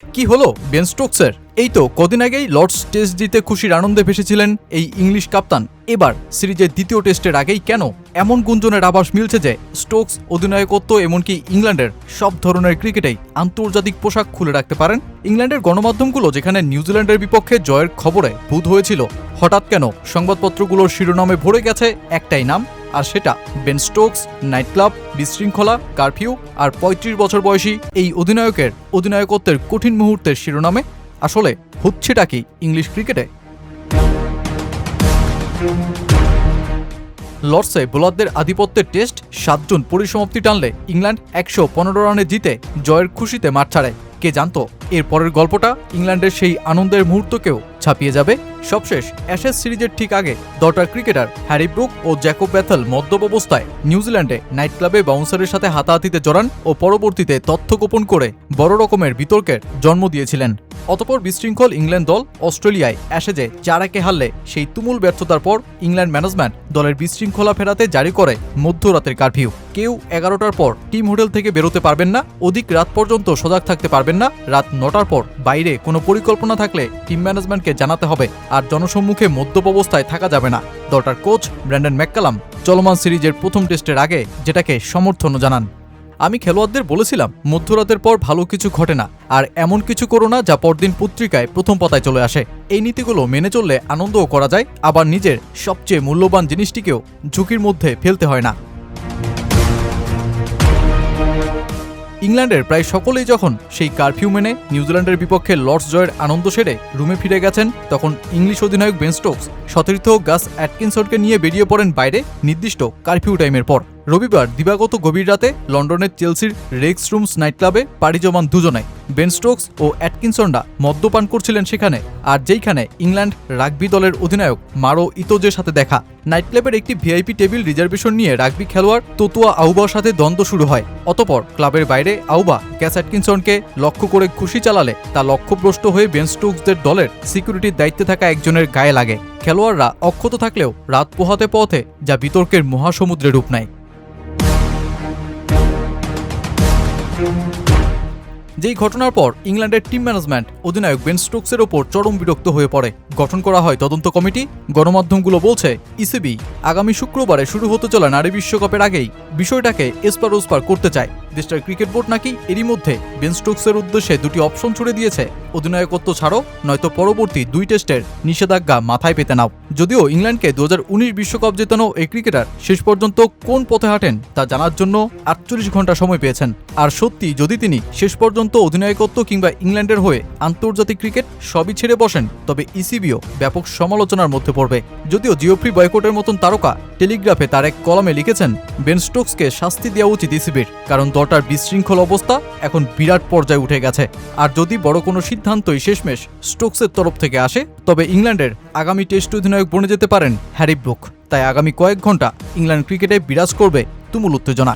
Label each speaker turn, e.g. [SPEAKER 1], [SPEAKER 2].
[SPEAKER 1] কি হলো বেন স্টোকসের? এই তো কদিন আগেই লর্ডস টেস্ট জিতে খুশির আনন্দে ভেসেছিলেন এই ইংলিশ কাপ্তান। এবার সিরিজের দ্বিতীয় টেস্টের আগেই কেন এমন গুঞ্জনের আভাস মিলছে যে স্টোকস অধিনায়কত্ব এমনকি ইংল্যান্ডের সব ধরনের ক্রিকেটেই আন্তর্জাতিক পোশাক খুলে রাখতে পারেন। ইংল্যান্ডের গণমাধ্যমগুলো যেখানে নিউজিল্যান্ডের বিপক্ষে জয়ের খবরে বুঁদ হয়েছিল, হঠাৎ কেন সংবাদপত্রগুলোর শিরোনামে ভরে গেছে একটাই নাম, আর সেটা বেন স্টোকস। নাইট ক্লাব, বিশৃঙ্খলা, কারফিউ আর ৩৫ বছর বয়সী এই অধিনায়কের অধিনায়কত্বের কঠিন মুহূর্তের শিরোনামে। আসলে হচ্ছেটা কি ইংলিশ ক্রিকেটে? লর্ডসে বোলারদের আধিপত্যের টেস্ট ৭ জুন পরিসমাপ্তি টানলে ইংল্যান্ড ১১৫ রানে জিতে জয়ের খুশিতে মাঠ ছাড়ে। কে জানতো এর পরের গল্পটা ইংল্যান্ডের সেই আনন্দের মুহূর্তকেও ছাপিয়ে যাবে। সবশেষ অ্যাশেজ সিরিজের ঠিক আগে ডটার ক্রিকেটার হ্যারি ব্রুক ও জ্যাকব ব্যাথেল মদ্যপ অবস্থায় নিউজিল্যান্ডে নাইট ক্লাবে বাউন্সারের সাথে হাতাহাতিতে জড়ান ও পরবর্তীতে তথ্য গোপন করে বড় রকমের বিতর্কের জন্ম দিয়েছিলেন। অতপর বিশৃঙ্খল ইংল্যান্ড দল অস্ট্রেলিয়ায় অ্যাশেজে ৪-১ হারলে সেই তুমুল ব্যর্থতার পর ইংল্যান্ড ম্যানেজমেন্ট দলের বিশৃঙ্খলা ফেরাতে জারি করে মধ্যরাতের কারফিউ। কেউ ১১টার পর টিম হোটেল থেকে বেরোতে পারবেন না, অধিক রাত পর্যন্ত সজাগ থাকতে পারবেন না, রাত ৯টার পর বাইরে কোনো পরিকল্পনা থাকলে টিম ম্যানেজমেন্টকে জানাতে হবে, আর জনসম্মুখে মদ্যপ অবস্থায় থাকা যাবে না। দলটার কোচ ব্র্যান্ডন ম্যাককালাম চলমান সিরিজের প্রথম টেস্টের আগে যেটাকে সমর্থনও জানান। আমি খেলোয়াড়দের বলেছিলাম মধ্যরাতের পর ভালো কিছু ঘটে না, আর এমন কিছু করো না যা পরদিন পত্রিকায় প্রথম পাতায় চলে আসে। এই নীতিগুলো মেনে চললে আনন্দও করা যায়, আবার নিজের সবচেয়ে মূল্যবান জিনিসটিকেও ঝুঁকির মধ্যে ফেলতে হয় না। ইংল্যান্ডের প্রায় সকলেই যখন সেই কারফিউ মেনে নিউজিল্যান্ডের বিপক্ষে লর্ডস জয়ের আনন্দ সেরে রুমে ফিরে গেছেন, তখন ইংলিশ অধিনায়ক বেন স্টোকস সতীর্থ গাস অ্যাটকিনসনকে নিয়ে বেরিয়ে পড়েন বাইরে নির্দিষ্ট কারফিউ টাইমের পর। রবিবার দিবাগত গভীর রাতে লন্ডনের চেলসির রেক্স রুমস নাইট ক্লাবে পাড়ি জমান দুজনে। বেন স্টোকস ও অ্যাটকিনসনরা মদ্যপান করছিলেন সেখানে, আর যেইখানে ইংল্যান্ড রাগবি দলের অধিনায়ক মারো ইতোজের সাথে দেখা। নাইট ক্লাবের একটি ভিআইপি টেবিল রিজার্ভেশন নিয়ে রাগবি খেলোয়াড় তোতুয়া আউবার সাথে দ্বন্দ্ব শুরু হয়। অতপর ক্লাবের বাইরে আউবা গ্যাস অ্যাটকিনসনকে লক্ষ্য করে ঘুষি চালালে তা লক্ষ্যভ্রষ্ট হয়ে বেন স্টোকসদের দলের সিকিউরিটির দায়িত্বে থাকা একজনের গায়ে লাগে। খেলোয়াড়রা অক্ষত থাকলেও রাত পোহাতে পোহাতে যা বিতর্কের মহাসমুদ্রে রূপ নেয়। যেই ঘটনার পর ইংল্যান্ডের টিম ম্যানেজমেন্ট অধিনায়ক বেন স্টোকসের ওপর চরম বিরক্ত হয়ে পড়ে। গঠন করা হয় তদন্ত কমিটি। গণমাধ্যমগুলো বলছে ইসিবি আগামী শুক্রবারে শুরু হতে চলা নারী বিশ্বকাপের আগেই বিষয়টাকে এসপার ওসপার করতে চায়। দেশটার ক্রিকেট বোর্ড নাকি এরই মধ্যে বেন স্টোকসের উদ্দেশ্যে দুটি অপশন ছুড়ে দিয়েছে: অধিনায়কত্ব ছাড়ো, নয়তো পরবর্তী ২ টেস্টের নিষেধাজ্ঞা মাথায় পেতে নাও। যদিও ইংল্যান্ডকে ২০১৯ বিশ্বকাপ জেতানো এই ক্রিকেটার শেষ পর্যন্ত কোন পথে হাঁটেন তা জানার জন্য ৪৮ ঘন্টা সময় পেয়েছেন। আর সত্যি যদি তিনি শেষ পর্যন্ত অধিনায়কত্ব কিংবা ইংল্যান্ডের হয়ে আন্তর্জাতিক ক্রিকেট সবই ছেড়ে বসেন, তবে ইসিবিও ব্যাপক সমালোচনার মধ্যে পড়বে। যদিও জিওফ্রি বয়কটের মতন তারকা টেলিগ্রাফে তার এক কলামে লিখেছেন, বেন স্টোকসকে শাস্তি দেওয়া উচিত ইসিবির, কারণ দলটার বিশৃঙ্খল অবস্থা এখন বিরাট পর্যায়ে উঠে গেছে। আর যদি বড় কোনো সিদ্ধান্তই শেষমেশ স্টোকসের তরফ থেকে আসে, তবে ইংল্যান্ডের আগামী টেস্ট অধিনায়ক বনে যেতে পারেন হ্যারি ব্রুক। তাই আগামী কয়েক ঘন্টা ইংল্যান্ড ক্রিকেটে বিরাজ করবে তুমুল উত্তেজনা।